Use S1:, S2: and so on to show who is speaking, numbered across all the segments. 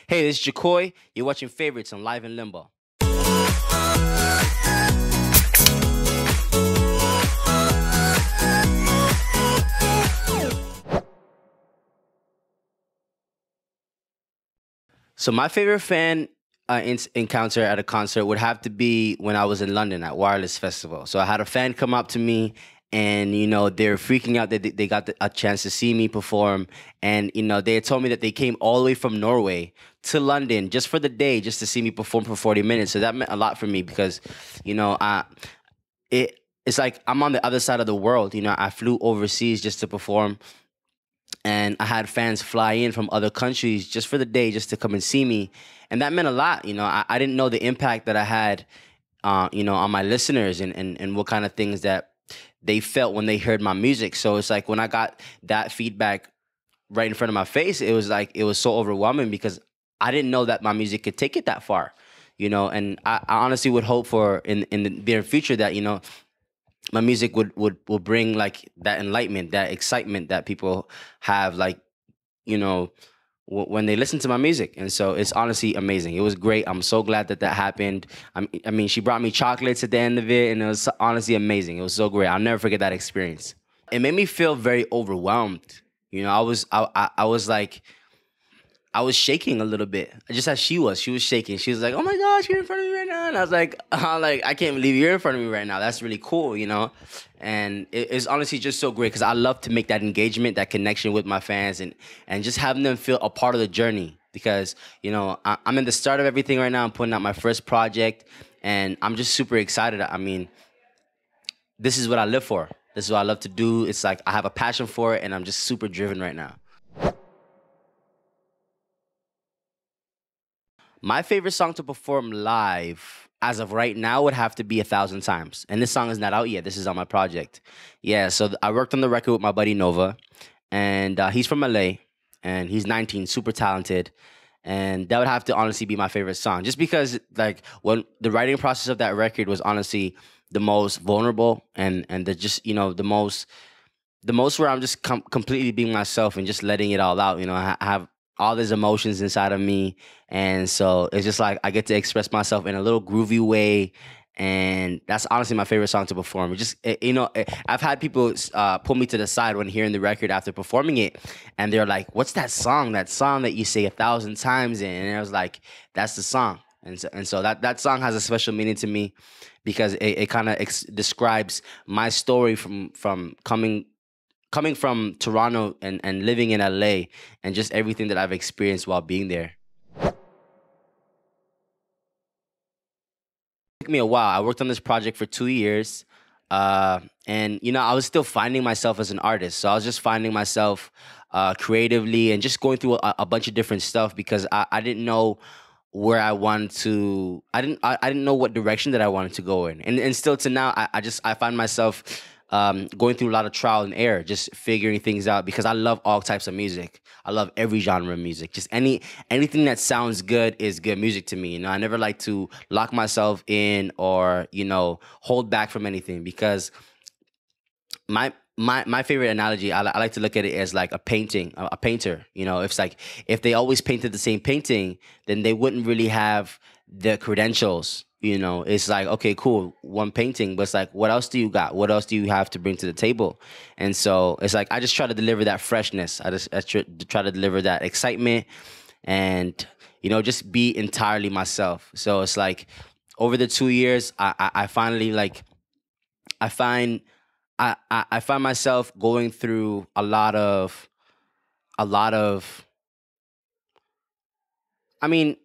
S1: Hey, this is Jahkoy. You're watching Favorites on Live in Limbo. So my favorite fan encounter at a concert would have to be when I was in London at Wireless Festival. So I had a fan come up to me, and they're freaking out that they got a chance to see me perform, and they had told me that they came all the way from Norway to London just for the day, just to see me perform for 40 minutes. So that meant a lot for me because it's like I'm on the other side of the world. I flew overseas just to perform, and I had fans fly in from other countries just for the day, just to come and see me. And that meant a lot. I didn't know the impact that I had, on my listeners, and what kind of things that they felt when they heard my music. So it's like when I got that feedback right in front of my face, it was so overwhelming because I didn't know that my music could take it that far. And I honestly would hope for in the near future that, my music would bring like that enlightenment, that excitement that people have, like, when they listen to my music. And so it's honestly amazing. It was great. I'm so glad that happened. I mean, she brought me chocolates at the end of it, and it was honestly amazing. It was so great. I'll never forget that experience. It made me feel very overwhelmed. I was like, I was shaking a little bit, just as she was. She was shaking. She was like, "Oh my gosh, you're in front of me right now!" And I was like, I can't believe you're in front of me right now. That's really cool, And it's honestly just so great because I love to make that engagement, that connection with my fans, and just having them feel a part of the journey. Because I'm in the start of everything right now. I'm putting out my first project, and I'm just super excited. I mean, this is what I live for. This is what I love to do. It's like I have a passion for it, and I'm just super driven right now. My favorite song to perform live, as of right now, would have to be 1,000 Times. And this song is not out yet. This is on my project. Yeah, so I worked on the record with my buddy Nova, and he's from LA, and he's 19, super talented. And that would have to honestly be my favorite song, just because like when the writing process of that record was honestly the most vulnerable, and the most where I'm just completely being myself and just letting it all out. I have all these emotions inside of me, and so it's just like I get to express myself in a little groovy way, and that's honestly my favorite song to perform. I've had people pull me to the side when hearing the record after performing it, and they're like, "What's that song? That song that you say 1,000 times in?" And I was like, "That's the song." And so that song has a special meaning to me because it kind of describes my story from coming from Toronto and living in LA, and just everything that I've experienced while being there. It took me a while. I worked on this project for 2 years. And I was still finding myself as an artist. So I was just finding myself creatively, and just going through a bunch of different stuff because I didn't know where I wanted to. I didn't know what direction that I wanted to go in. And still to now, I find myself going through a lot of trial and error, just figuring things out, because I love all types of music. I love every genre of music. Just anything that sounds good is good music to me. I never like to lock myself in or hold back from anything, because my favorite analogy, I like to look at it as like a painting, a painter. It's like if they always painted the same painting, then they wouldn't really have the credentials. It's like, okay, cool, one painting, but it's like, what else do you got? What else do you have to bring to the table? And so it's like I just try to deliver that freshness. I try to deliver that excitement, and just be entirely myself. So it's like over the 2 years, I finally I find myself going through a lot of. I mean,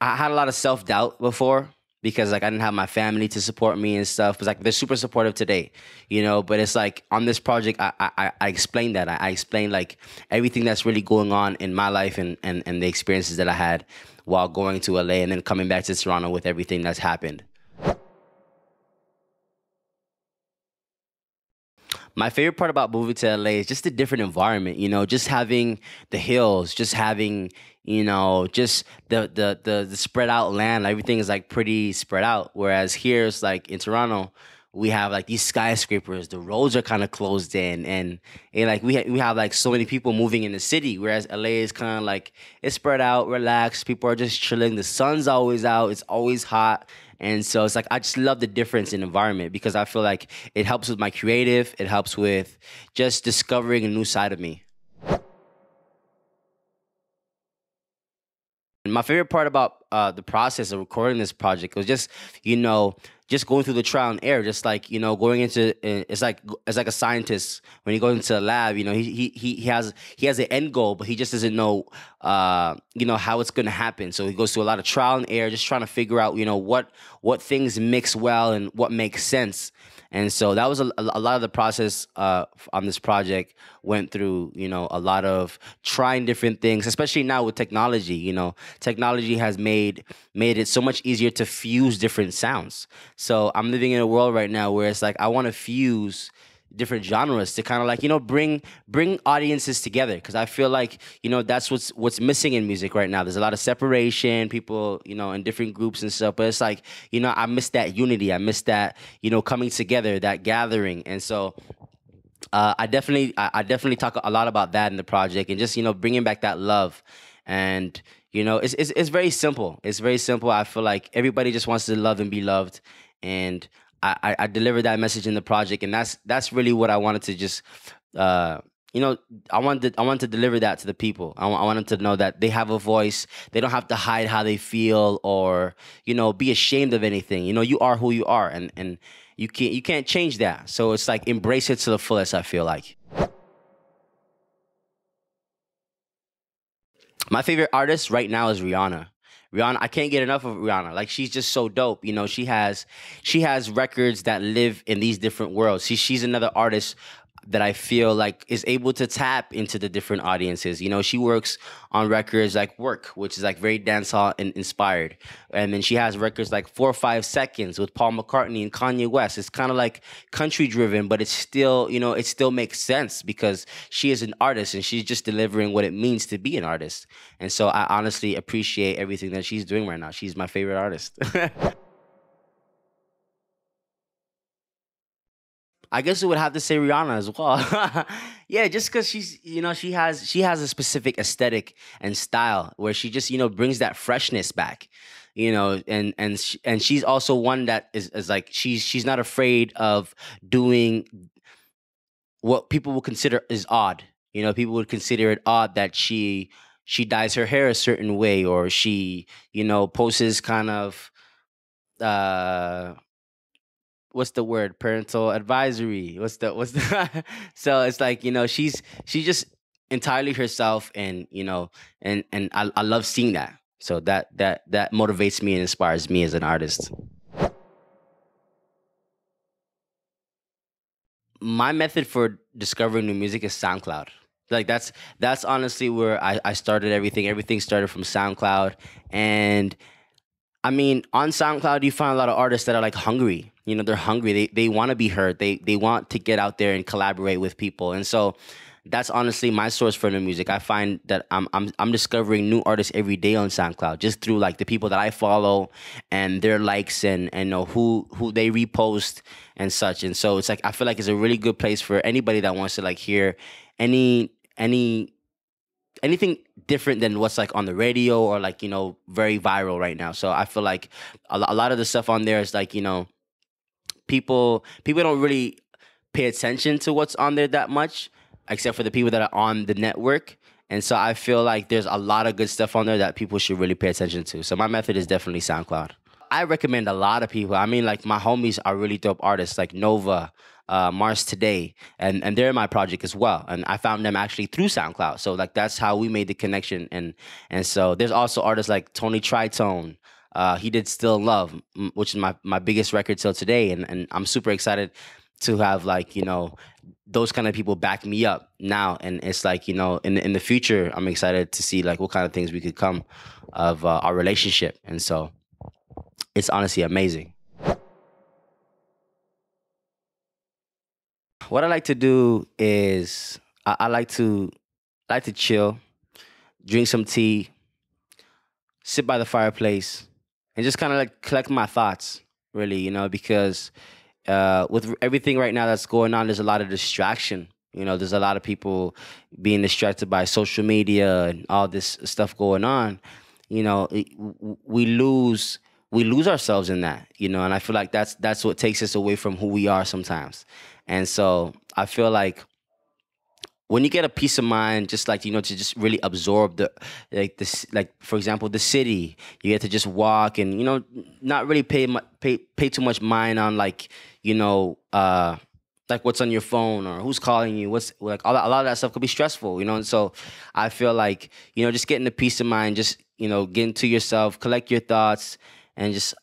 S1: I had a lot of self-doubt before, because like I didn't have my family to support me and stuff. But like they're super supportive today, But it's like on this project, I explained that. I explained like everything that's really going on in my life, and the experiences that I had while going to LA and then coming back to Toronto with everything that's happened. My favorite part about moving to LA is just the different environment, just having the hills, just having, just the spread out land. Everything is like pretty spread out. Whereas here it's like in Toronto, we have like these skyscrapers. The roads are kind of closed in, and like we have like so many people moving in the city. Whereas LA is kind of like it's spread out, relaxed. People are just chilling. The sun's always out. It's always hot. And so it's like I just love the difference in environment because I feel like it helps with my creative. It helps with just discovering a new side of me. And my favorite part about the process of recording this project was just, you know, just going through the trial and error, just like going into it's like a scientist when he goes into a lab. He has an end goal, but he just doesn't know how it's going to happen. So he goes through a lot of trial and error, just trying to figure out what things mix well and what makes sense. And so that was a lot of the process on this project went through, a lot of trying different things, especially now with technology. Technology has made it so much easier to fuse different sounds. So I'm living in a world right now where it's like I want to fuse different genres to kind of like bring audiences together because I feel like that's what's missing in music right now. There's a lot of separation, people in different groups and stuff, but it's like I miss that unity, I miss that coming together, that gathering. And so I definitely talk a lot about that in the project and just bringing back that love. And it's very simple. It's very simple. I feel like everybody just wants to love and be loved, and I delivered that message in the project, and that's really what I wanted to just uh, you know I wanted to deliver that to the people. I want them to know that they have a voice. They don't have to hide how they feel or be ashamed of anything. You are who you are, and you can't change that. So it's like embrace it to the fullest. I feel like. My favorite artist right now is Rihanna. Rihanna, I can't get enough of Rihanna. Like she's just so dope. She has records that live in these different worlds. She's another artist that I feel like is able to tap into the different audiences. She works on records like Work, which is like very dancehall and inspired. And then she has records like 4 or 5 Seconds with Paul McCartney and Kanye West. It's kind of like country driven, but it's still, it still makes sense because she is an artist and she's just delivering what it means to be an artist. And so I honestly appreciate everything that she's doing right now. She's my favorite artist. I guess we would have to say Rihanna as well. Yeah, just because she has a specific aesthetic and style where she just brings that freshness back. And she's also one that is like she's not afraid of doing what people would consider is odd. People would consider it odd that she dyes her hair a certain way or she poses kind of uh what's the word, parental advisory, what's the so it's like she's just entirely herself, and and I love seeing that. So that motivates me and inspires me as an artist. My method for discovering new music is SoundCloud. Like that's honestly where I started everything. Everything started from SoundCloud. And I mean, on SoundCloud, you find a lot of artists that are like hungry. They're hungry. They want to be heard. They want to get out there and collaborate with people. And so that's honestly my source for new music. I find that I'm discovering new artists every day on SoundCloud just through like the people that I follow and their likes and who they repost and such. And so it's like I feel like it's a really good place for anybody that wants to like hear any anything different than what's like on the radio or like very viral right now. So I feel like a lot of the stuff on there is like people don't really pay attention to what's on there that much, except for the people that are on the network. And so I feel like there's a lot of good stuff on there that people should really pay attention to. So my method is definitely SoundCloud. I recommend a lot of people. I mean, like my homies are really dope artists like Nova, Mars Today, and they're in my project as well. And I found them actually through SoundCloud. So like that's how we made the connection. And so there's also artists like Tony Tritone. He did Still Love, which is my biggest record till today. And I'm super excited to have like those kind of people back me up now. And it's like in the future, I'm excited to see like what kind of things we could come of our relationship. And so it's honestly amazing. What I like to do is I like to chill, drink some tea, sit by the fireplace, and just kind of like collect my thoughts. Really, because with everything right now that's going on, there's a lot of distraction. You know, there's a lot of people being distracted by social media and all this stuff going on. You know, we lose ourselves in that. You know, and I feel like that's what takes us away from who we are sometimes. And so I feel like when you get a peace of mind, just like, to just really absorb the, like this, like for example, the city, you get to just walk and, not really pay too much mind on, like, like what's on your phone or who's calling you, what's like, a lot of that stuff could be stressful, and so I feel like, just getting the peace of mind, just, getting to yourself, collect your thoughts, and just,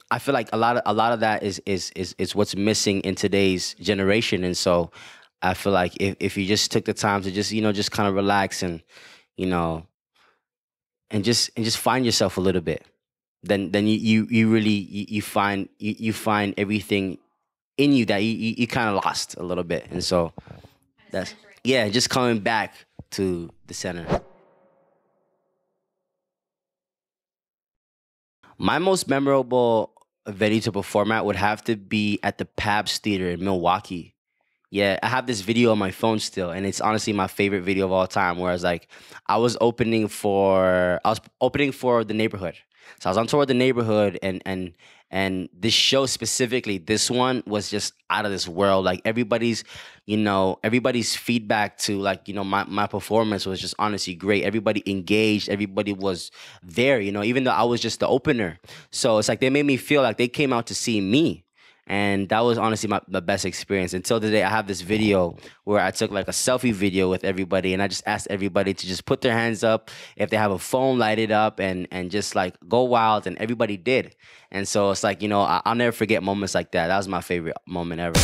S1: I feel like a lot of that is what's missing in today's generation. And so I feel like if you just took the time to just, just kind of relax and, you know, and just find yourself a little bit, then you really, you find everything in you that you kind of lost a little bit. And so that's, yeah, just coming back to the center. My most memorable venue to perform at would have to be at the Pabst Theater in Milwaukee. Yeah, I have this video on my phone still, and it's honestly my favorite video of all time. Whereas, like, I was opening for the neighborhood, so I was on tour with the neighborhood, and this show specifically, this one was just out of this world. Like everybody's feedback to, like, my performance was just honestly great. Everybody engaged, everybody was there. Even though I was just the opener, so it's like they made me feel like they came out to see me. And that was honestly the best experience. Until today, I have this video where I took like a selfie video with everybody, and I just asked everybody to just put their hands up if they have a phone, light it up, and just like go wild, and everybody did. And so it's like, I'll never forget moments like that. That was my favorite moment ever.